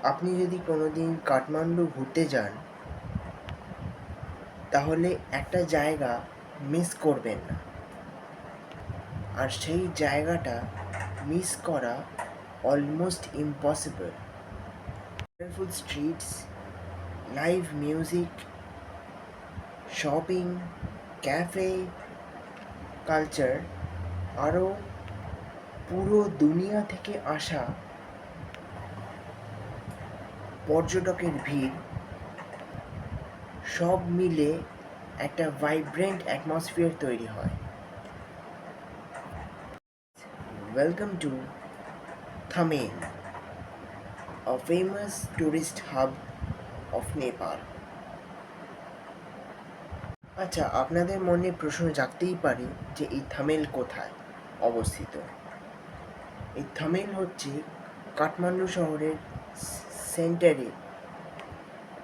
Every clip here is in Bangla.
আপনি যদি কোনোদিন কাঠমান্ডু ঘুরতে যান তাহলে একটা জায়গা মিস করবেন না, আর সেই জায়গাটা মিস করা almost impossible. Colourful streets, live music, shopping, cafe culture, আরও পুরো দুনিয়া থেকে আসা পর্যটকের ভিড়, সব মিলে একটা ভাইব্রেন্ট অ্যাটমসফিয়ার তৈরি হয়। Welcome to Thamel, a famous tourist hub of Nepal. আচ্ছা, আপনাদের মনে প্রশ্ন জাগতেই পারে যে এই থামেল কোথায় অবস্থিত। এই থামেল হচ্ছে কাঠমান্ডু শহরের সেন্টারে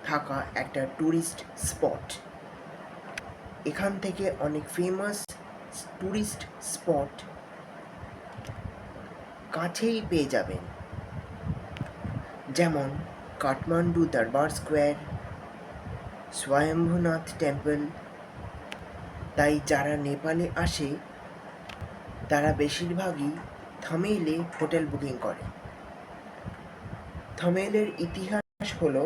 থাকা একটা ট্যুরিস্ট স্পট। এখান থেকে অনেক ফেমাস ট্যুরিস্ট স্পট কাছেই পেয়ে যাবেন, যেমন কাঠমান্ডু দরবার স্কোয়ার, স্বয়ম্ভুনাথ টেম্পল। তাই যারা নেপালে আসে তারা বেশিরভাগই থামেইলে হোটেল বুকিং করে। থামেলের ইতিহাস হলো,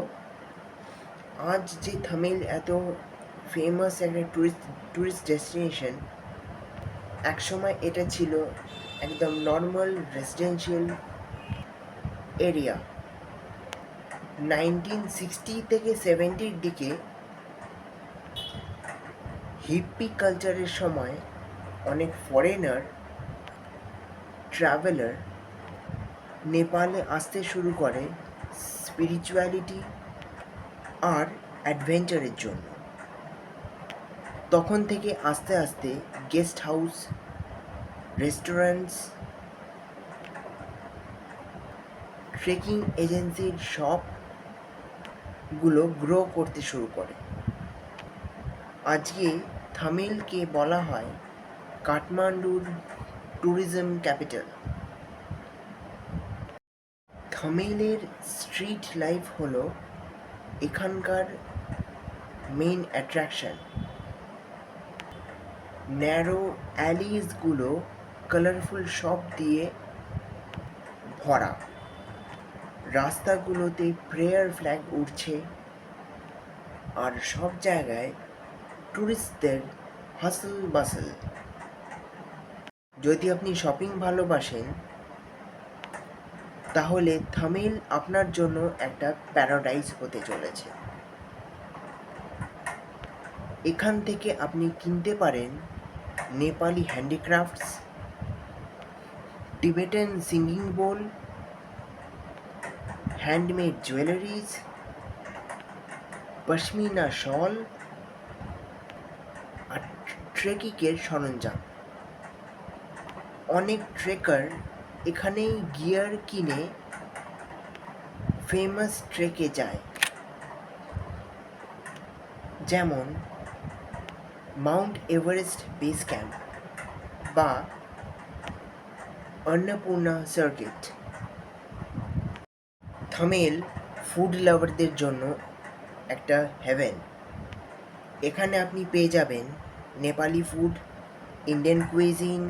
আজ যে থামেল এত ফেমাস একটা ট্যুরিস্ট ডেস্টিনেশন, একসময় এটা ছিল একদম নর্মাল রেসিডেন্সিয়াল এরিয়া। 1960 থেকে 70-র দিকে হিপ্পি কালচারের সময় অনেক ফরেনার ট্রাভেলার নেপালে আসতে শুরু করে স্পিরিচুয়ালিটি আর অ্যাডভেঞ্চারের জন্য। তখন থেকে আস্তে আস্তে গেস্ট হাউস, রেস্টুরেন্টস, ট্রেকিং এজেন্সির শপগুলো গ্রো করতে শুরু করে। আজকে থামেলকে বলা হয় কাঠমান্ডুর ট্যুরিজম ক্যাপিটাল। থামেলের স্ট্রিট লাইফ হলো এখানকার মেইন অ্যাট্রাকশন। ন্যারো অ্যালিজগুলো কালারফুল শপ দিয়ে ভরা, রাস্তাগুলোতে প্রেয়ার ফ্ল্যাগ উড়ছে, আর সব জায়গায় ট্যুরিস্টদের হাসল বাসল। যদি আপনি শপিং ভালোবাসেন তাহলে থামেল আপনার জন্য একটা প্যারাডাইস হতে চলেছে। এখান থেকে আপনি কিনতে পারেন নেপালি হ্যান্ডিক্রাফটস, টিবেটান সিঙ্গিং বোল, হ্যান্ডমেড জুয়েলারিজ, পশমিনা শল আর ট্রেকিংয়ের সরঞ্জাম। অনেক ট্রেকার এখানেই গিয়ার কিনে ফেমাস ট্রেকে যায়, যেমন মাউন্ট এভারেস্ট বেস ক্যাম্প বা অন্নপূর্ণা সার্কিট। থামেল ফুড লাভারদের জন্য একটা হেভেন। এখানে আপনি পেয়ে যাবেন Nepali food, Indian cuisine,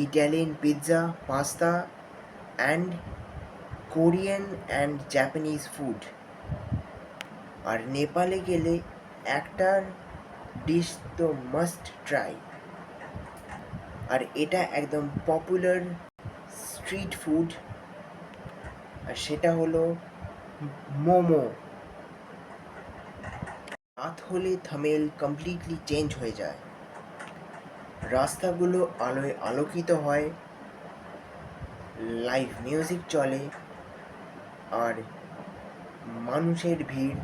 Italian pizza, pasta and Korean and Japanese food. আর নেপালে গেলে একটা ডিশ তো মাস্ট ট্রাই, আর এটা একদম পপুলার স্ট্রিট ফুড, আর সেটা হলো মোমো। রাত হলে থামেল কমপ্লিটলি চেঞ্জ হয়ে যায়। রাস্তাগুলো আলোয় আলোকিত হয়, লাইভ মিউজিক চলে, আর মানুষের ভিড়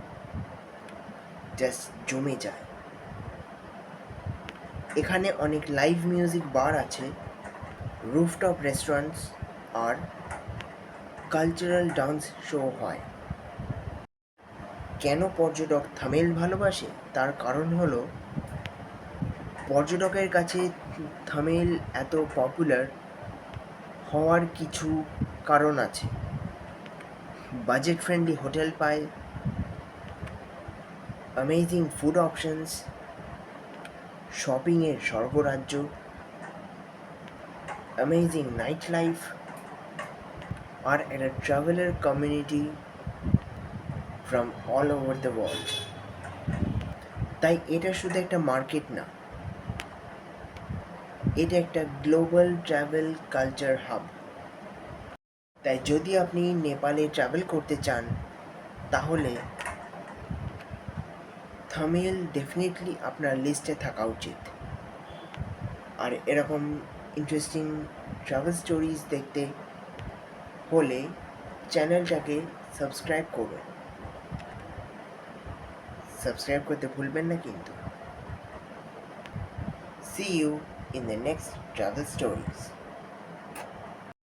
জাস্ট জমে যায়। এখানে অনেক লাইভ মিউজিক বার আছে, রুফটপ রেস্টুরেন্টস আর কালচারাল ডান্স শো হয়। কেন পর্যটক থামেল ভালোবাসে তার কারণ হলো, পর্যটকের কাছে থামেল এত পপুলার হওয়ার কিছু কারণ আছে। বাজেট ফ্রেন্ডলি হোটেল পায়, অ্যামেজিং ফুড অপশনস, শপিংয়ের স্বর্গরাজ্য, অ্যামেজিং নাইট লাইফ, আর একটা traveller community from all over the world. তাই এটা শুধু একটা মার্কেট না, এটা একটা গ্লোবাল ট্রাভেল কালচার হাব। তাই যদি আপনি নেপালে ট্রাভেল করতে চান, তাহলে থামিল ডেফিনেটলি আপনার লিস্টে থাকা উচিত। আর এরকম ইন্টারেস্টিং ট্রাভেল স্টোরিজ দেখতে হলে চ্যানেলটাকে সাবস্ক্রাইব করবেন। সাবস্ক্রাইব করতে ভুলবেন না কিন্তু। See you in the next travel stories.